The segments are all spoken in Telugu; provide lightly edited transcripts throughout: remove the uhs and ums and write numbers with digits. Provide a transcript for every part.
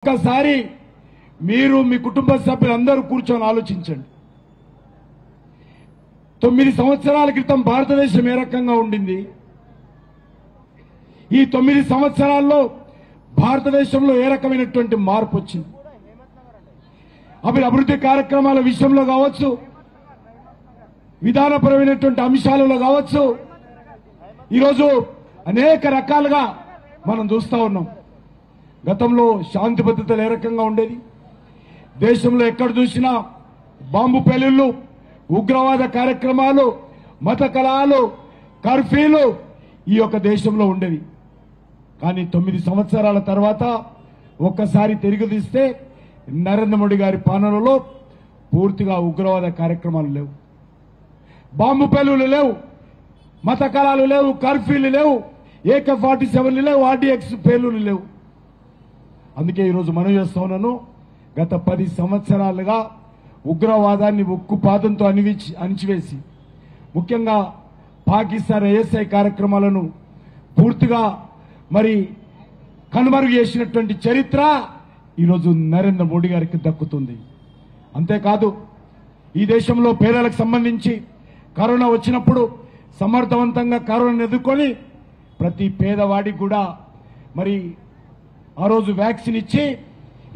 ఒక్కసారి మీరు మీ కుటుంబ సభ్యులందరూ కూర్చొని ఆలోచించండి. 9 సంవత్సరాల క్రితం భారతదేశం ఏ రకంగా ఉండింది, ఈ 9 సంవత్సరాల్లో భారతదేశంలో ఏ రకమైనటువంటి మార్పు వచ్చింది, అభివృద్ధి కార్యక్రమాల విషయంలో కావచ్చు, విధానపరమైనటువంటి అంశాలలో కావచ్చు, ఈరోజు అనేక రకాలుగా మనం చూస్తా ఉన్నాం. గతంలో శాంతి భద్రతలు ఏ రకంగా ఉండేది, దేశంలో ఎక్కడ చూసినా బాంబు పేలుళ్లు, ఉగ్రవాద కార్యక్రమాలు, మత కలహాలు, కర్ఫ్యూలు ఈ యొక్క దేశంలో ఉండేవి. కానీ 9 సంవత్సరాల తర్వాత ఒక్కసారి తిరిగి తీస్తే నరేంద్ర మోడీ గారి పాలనలో పూర్తిగా ఉగ్రవాద కార్యక్రమాలు లేవు, బాంబు పేలుళ్లు లేవు, మత కలహాలు లేవు, కర్ఫ్యూలు లేవు, AK-47 లేవు, RDX పేలుళ్లు లేవు. అందుకే ఈరోజు మనం చేస్తా ఉన్నాను, గత 10 సంవత్సరాలుగా ఉగ్రవాదాన్ని ఉక్కుపాదంతో అణిచివేసి ముఖ్యంగా పాకిస్తాన్ ASI కార్యక్రమాలను పూర్తిగా మరి కనుమరుగు చేసినటువంటి చరిత్ర ఈరోజు నరేంద్ర మోడీ గారికి దక్కుతుంది. అంతేకాదు ఈ దేశంలో పేదలకు సంబంధించి కరోనా వచ్చినప్పుడు సమర్థవంతంగా కరోనాను ఎదుర్కొని ప్రతి పేదవాడికి కూడా మరి ఆ రోజు వ్యాక్సిన్ ఇచ్చి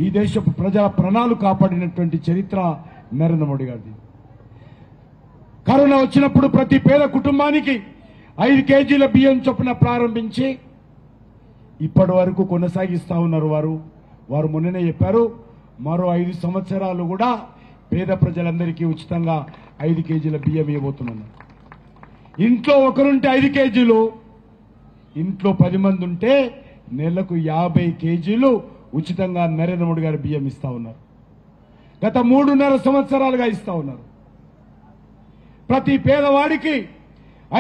ఈ దేశపు ప్రజల ప్రాణాలు కాపాడినటువంటి చరిత్ర నరేంద్ర మోడీ గారిది. కరోనా వచ్చినప్పుడు ప్రతి పేద కుటుంబానికి 5 కేజీల బియ్యం చొప్పున ప్రారంభించి ఇప్పటి వరకు కొనసాగిస్తా ఉన్నారు. వారు మొన్ననే చెప్పారు, మరో 5 సంవత్సరాలు కూడా పేద ప్రజలందరికీ ఉచితంగా 5 కేజీల బియ్యం ఇవ్వబోతున్నారు. ఇంట్లో ఒకరుంటే 5 కేజీలు, ఇంట్లో 10 మంది ఉంటే నెలకు 50 కేజీలు ఉచితంగా నరేంద్ర మోడీ గారు బియ్యం ఇస్తా ఉన్నారు. గత 3.5 సంవత్సరాలుగా ఇస్తా ఉన్నారు. ప్రతి పేదవాడికి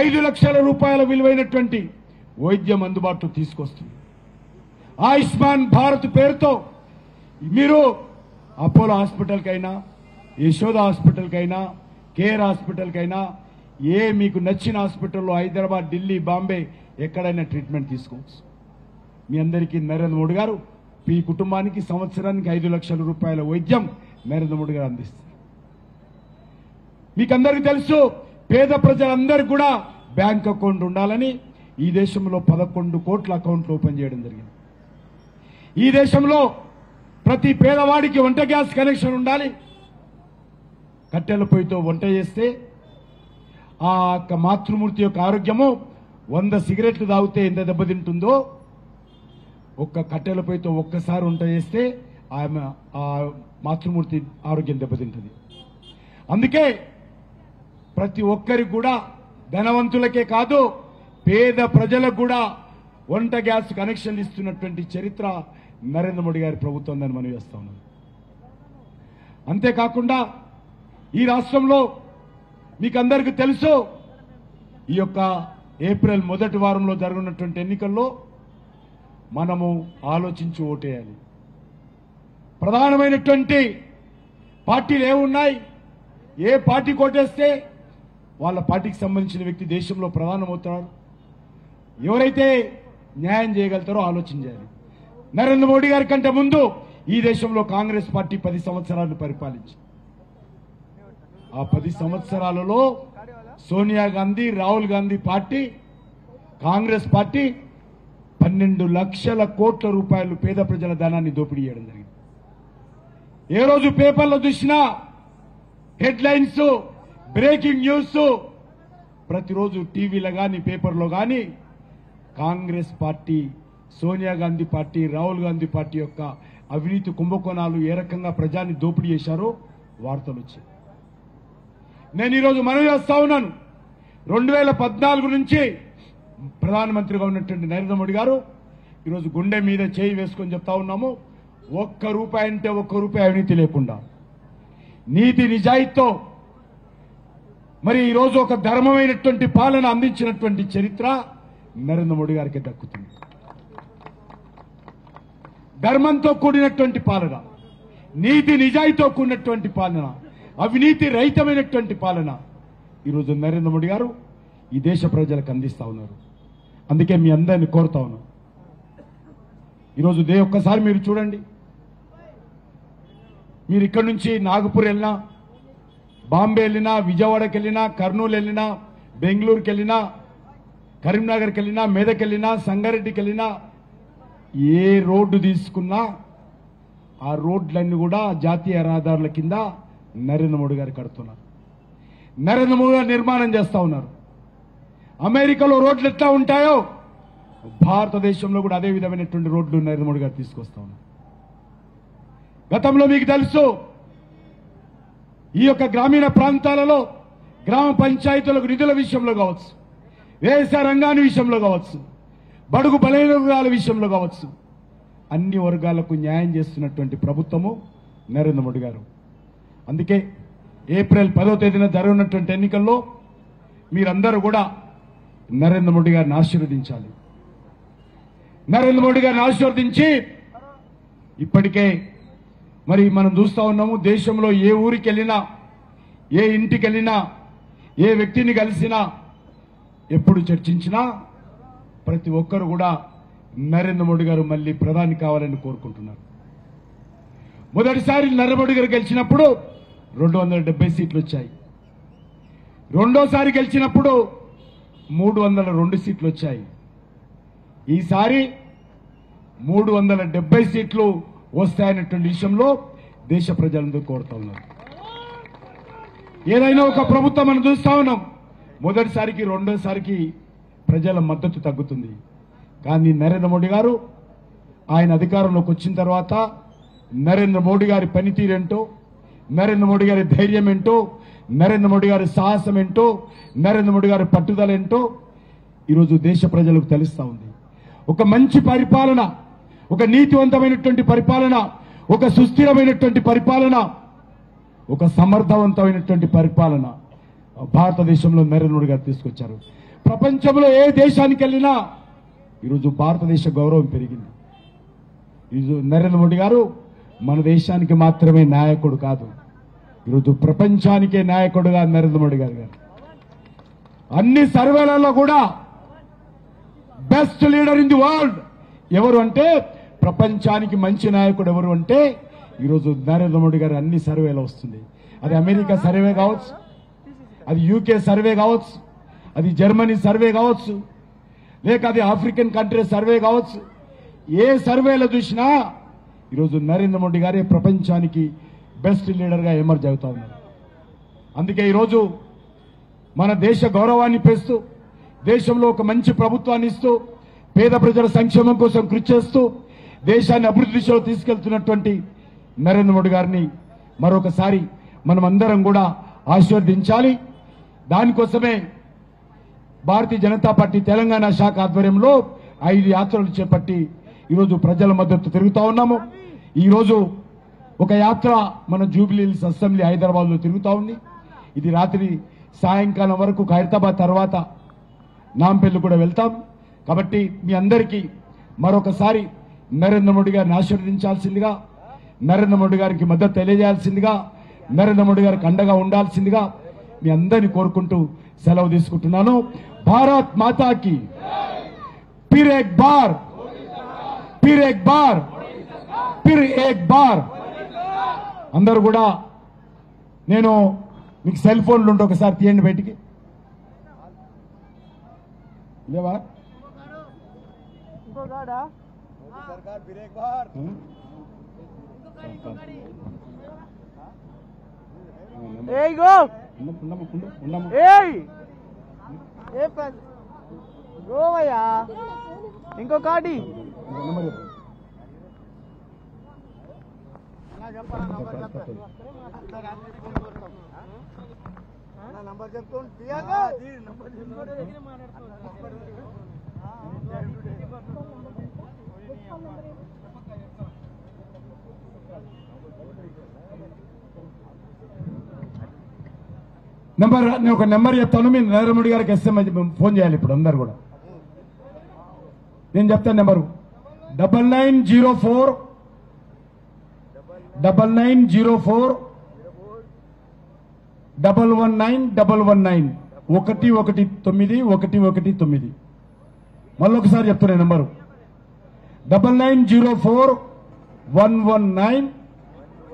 5 లక్షల రూపాయల విలువైనటువంటి వైద్యం అందుబాటులో తీసుకొస్తుంది. ఆయుష్మాన్ భారత్ పేరుతో మీరు అపోలో హాస్పిటల్కైనా, యశోద హాస్పిటల్కైనా, కేర్ హాస్పిటల్కైనా, మీకు నచ్చిన హాస్పిటల్లో హైదరాబాద్, ఢిల్లీ, బాంబే ఎక్కడైనా ట్రీట్మెంట్ తీసుకోవచ్చు. మీ అందరికీ నరేంద్ర మోడీ గారు మీ కుటుంబానికి సంవత్సరానికి 5 లక్షల రూపాయల వైద్యం నరేంద్ర మోడీ గారు అందిస్తారు. మీకందరికీ తెలుసు, పేద ప్రజలందరికీ కూడా బ్యాంక్ అకౌంట్ ఉండాలని ఈ దేశంలో 11 కోట్ల అకౌంట్లు ఓపెన్ చేయడం జరిగింది. ఈ దేశంలో ప్రతి పేదవాడికి వంట గ్యాస్ కనెక్షన్ ఉండాలి. కట్టెల పొయ్యితో వంట చేస్తే ఆ మాతృమూర్తి యొక్క ఆరోగ్యము 100 సిగరెట్లు తాగితే ఎంత దెబ్బతింటుందో, ఒక్క కట్టెల పొయ్యితో ఒక్కసారి వంట చేస్తే ఆమె ఆ మాతృమూర్తి ఆరోగ్యం దెబ్బతింటుంది. అందుకే ప్రతి ఒక్కరికి కూడా, ధనవంతులకే కాదు పేద ప్రజలకు కూడా వంట గ్యాస్ కనెక్షన్ ఇస్తున్నటువంటి చరిత్ర నరేంద్ర మోడీ గారి ప్రభుత్వం అని మనం చేస్తా ఉన్నాం. అంతేకాకుండా ఈ రాష్ట్రంలో మీకందరికీ తెలుసు, ఈ యొక్క ఏప్రిల్ మొదటి వారంలో జరగనున్నటువంటి ఎన్నికల్లో మనము ఆలోచించి ఓటేయాలి. ప్రధానమైనటువంటి పార్టీలు ఏమున్నాయి, ఏ పార్టీ కోటేస్తే వాళ్ళ పార్టీకి సంబంధించిన వ్యక్తి దేశంలో ప్రధానమవుతారు, ఎవరైతే న్యాయం చేయగలుగుతారో ఆలోచన చేయాలి. నరేంద్ర మోడీ గారి కంటే ముందు ఈ దేశంలో కాంగ్రెస్ పార్టీ 10 సంవత్సరాలు పరిపాలించి, ఆ 10 సంవత్సరాలలో సోనియా గాంధీ, రాహుల్ గాంధీ పార్టీ, కాంగ్రెస్ పార్టీ 12 లక్షల కోట్ల రూపాయలు పేద ప్రజల ధనాన్ని దోపిడీ చేయడం జరిగింది. ఏ రోజు పేపర్లో చూసినా హెడ్లైన్స్, బ్రేకింగ్ న్యూస్, ప్రతిరోజు టీవీలో కానీ పేపర్లో కానీ Congress party, Sonia Gandhi party, Rahul Gandhi party యొక్క అవినీతి కుంభకోణాలు ఏ రకంగా ప్రజాన్ని దోపిడీ చేశారో వార్తలు వచ్చాయి. నేను ఈరోజు మనవి చేస్తా ఉన్నాను, 2014 నుంచి ప్రధానమంత్రిగా ఉన్నటువంటి నరేంద్ర మోడీ గారు ఈరోజు గుండె మీద చేయి వేసుకొని చెప్తా ఉన్నాము, 1 రూపాయి అంటే 1 రూపాయి అవినీతి లేకుండా నీతి నిజాయితీతో మరి ఈరోజు ఒక ధర్మమైనటువంటి పాలన అందించినటువంటి చరిత్ర నరేంద్ర మోడీ గారికి దక్కుతుంది. ధర్మంతో కూడినటువంటి పాలన, నీతి నిజాయితీతో కూడినటువంటి పాలన, అవినీతి రహితమైనటువంటి పాలన ఈరోజు నరేంద్ర మోడీ గారు ఈ దేశ ప్రజలకు అందిస్తా ఉన్నారు. అందుకే మీ అందరిని కోరుతా ఉన్నాను, ఈరోజు ఒక్కసారి మీరు చూడండి, మీరు ఇక్కడి నుంచి నాగపూర్ వెళ్ళినా, బాంబే వెళ్ళినా, విజయవాడకి వెళ్ళినా, కర్నూలు వెళ్ళినా, బెంగళూరుకి వెళ్ళినా, కరీంనగర్కి వెళ్ళినా, మెదక్ వెళ్ళినా, సంగారెడ్డికి వెళ్ళినా, ఏ రోడ్డు తీసుకున్నా ఆ రోడ్లన్నీ కూడా జాతీయ రహదారుల కింద నరేంద్ర మోడీ గారు కడుతున్నారు. నరేంద్ర మోడీ గారు నిర్మాణం చేస్తా ఉన్నారు. అమెరికాలో రోడ్లు ఎట్లా ఉంటాయో భారతదేశంలో కూడా అదే విధమైనటువంటి రోడ్లు నరేంద్ర మోడీ గారు తీసుకొస్తా ఉన్నారు. గతంలో మీకు తెలుసు, ఈ యొక్క గ్రామీణ ప్రాంతాలలో గ్రామ పంచాయతీలకు నిధుల విషయంలో కావచ్చు, వ్యవసాయ రంగాన్ని విషయంలో కావచ్చు, బడుగు బలైన వర్గాల విషయంలో కావచ్చు, అన్ని వర్గాలకు న్యాయం చేస్తున్నటువంటి ప్రభుత్వము నరేంద్ర మోడీ గారు. అందుకే ఏప్రిల్ 10వ తేదీన జరగనున్నటువంటి ఎన్నికల్లో మీరందరూ కూడా నరేంద్ర మోడీ గారిని ఆశీర్వదించాలి. నరేంద్ర మోడీ గారిని ఆశీర్వదించి, ఇప్పటికే మరి మనం చూస్తా ఉన్నాము, దేశంలో ఏ ఊరికి వెళ్ళినా, ఏ ఇంటికి వెళ్ళినా, ఏ వ్యక్తిని కలిసినా, ఎప్పుడు చర్చించినా ప్రతి ఒక్కరు కూడా నరేంద్ర మోడీ గారు మళ్ళీ ప్రధాని కావాలని కోరుకుంటున్నారు. మొదటిసారి నరేంద్ర మోడీ గారు గెలిచినప్పుడు 270 సీట్లు వచ్చాయి. రెండోసారి గెలిచినప్పుడు 302 సీట్లు వచ్చాయి. ఈసారి 370 సీట్లు వస్తాయన్నటువంటి విషయంలో దేశ ప్రజలందరూ కోరుతా ఉన్నారు. ఏదైనా ఒక ప్రభుత్వం మనం చూస్తా ఉన్నాం, మొదటిసారికి రెండోసారికి ప్రజల మద్దతు తగ్గుతుంది. కానీ నరేంద్ర మోడీ గారు ఆయన అధికారంలోకి వచ్చిన తర్వాత నరేంద్ర మోడీ గారి పనితీరేంటో, నరేంద్ర మోడీ గారి ధైర్యం ఏంటో, నరేంద్ర మోడీ గారి సాహసం ఏంటో, నరేంద్ర మోడీ గారి పట్టుదల ఏంటో ఈరోజు దేశ ప్రజలకు తెలుస్తా ఉంది. ఒక మంచి పరిపాలన, ఒక నీతివంతమైనటువంటి పరిపాలన, ఒక సుస్థిరమైనటువంటి పరిపాలన, ఒక సమర్థవంతమైనటువంటి పరిపాలన భారతదేశంలో నరేంద్ర మోడీ గారు తీసుకొచ్చారు. ప్రపంచంలో ఏ దేశానికి వెళ్ళినా ఈరోజు భారతదేశ గౌరవం పెరిగింది. ఈరోజు నరేంద్ర మోడీ గారు మన దేశానికి మాత్రమే నాయకుడు కాదు, ఈరోజు ప్రపంచానికే నాయకుడుగా నరేంద్ర మోడీ గారు అన్ని సర్వేలలో కూడా best leader in the world ఎవరు అంటే, ప్రపంచానికి మంచి నాయకుడు ఎవరు అంటే ఈరోజు నరేంద్ర మోడీ గారు అన్ని సర్వేలో వస్తుంది. అది అమెరికా సర్వే కావచ్చు, అది యూకే సర్వే కావచ్చు, అది జర్మనీ సర్వే కావచ్చు, లేక అది ఆఫ్రికన్ కంట్రీ సర్వే కావచ్చు. ఏ సర్వేలో చూసినా ఈరోజు నరేంద్ర మోడీ గారే ప్రపంచానికి బెస్ట్ లీడర్గా ఎమర్జ్ అవుతా ఉన్నారు. అందుకే ఈరోజు మన దేశ గౌరవాన్ని పెంచుతూ, దేశంలో ఒక మంచి ప్రభుత్వాన్ని ఇస్తూ, పేద ప్రజల సంక్షేమం కోసం కృషి చేస్తూ దేశాన్ని అభివృద్ధి దిశలో తీసుకెళ్తున్నటువంటి నరేంద్ర మోడీ గారిని మరొకసారి మనం అందరం కూడా ఆశీర్వదించాలి. దానికోసమే భారతీయ జనతా పార్టీ తెలంగాణ శాఖ ఆధ్వర్యంలో 5 యాత్రలు చేపట్టి ఈరోజు ప్రజల మద్దతు తిరుగుతా ఉన్నాము. ఈరోజు ఒక యాత్ర మన జూబ్లీహిల్స్ అసెంబ్లీ హైదరాబాద్ లో తిరుగుతా ఉంది. ఇది రాత్రి సాయంకాలం వరకు ఖైరతాబాద్ తర్వాత నాంపల్లి కూడా వెళ్తాం. కాబట్టి మీ అందరికీ మరొకసారి నరేంద్ర మోడీ గారిని ఆశీర్వదించాల్సిందిగా, నరేంద్ర మోడీ గారికి మద్దతు తెలియజేయాల్సిందిగా, నరేంద్ర మోడీ గారికి అండగా ఉండాల్సిందిగా మీ అందరినీ కోరుకుంటూ సెలవు తీసుకుంటున్నాను. భారత్ మాతాకి फिर एक बार फिर एक बार అందరూ కూడా నేను మీకు సెల్ ఫోన్లు ఉంటే ఒకసారి తీయండి బయటికి. లేవా ఇంకో కాడి నంబర్ చెప్తాను. నెంబర్ నేను ఒక నెంబర్ చెప్తాను, మీరు నరేంద్ర మోడీ గారికి ఎస్ఎంఎస్ ఫోన్ చేయాలి. ఇప్పుడు అందరు కూడా నేను చెప్తాను నెంబరు 9904 119 119. మళ్ళీ ఒకసారి చెప్తున్నా నెంబరు 9904 119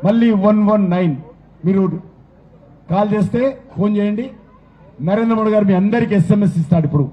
మళ్ళీ 119 మీరు కాల్ చేస్తే ఫోన్ చేయండి. నరేంద్ర మోడీ గారు మీ అందరికీ SMS ఇస్తాడు ఇప్పుడు.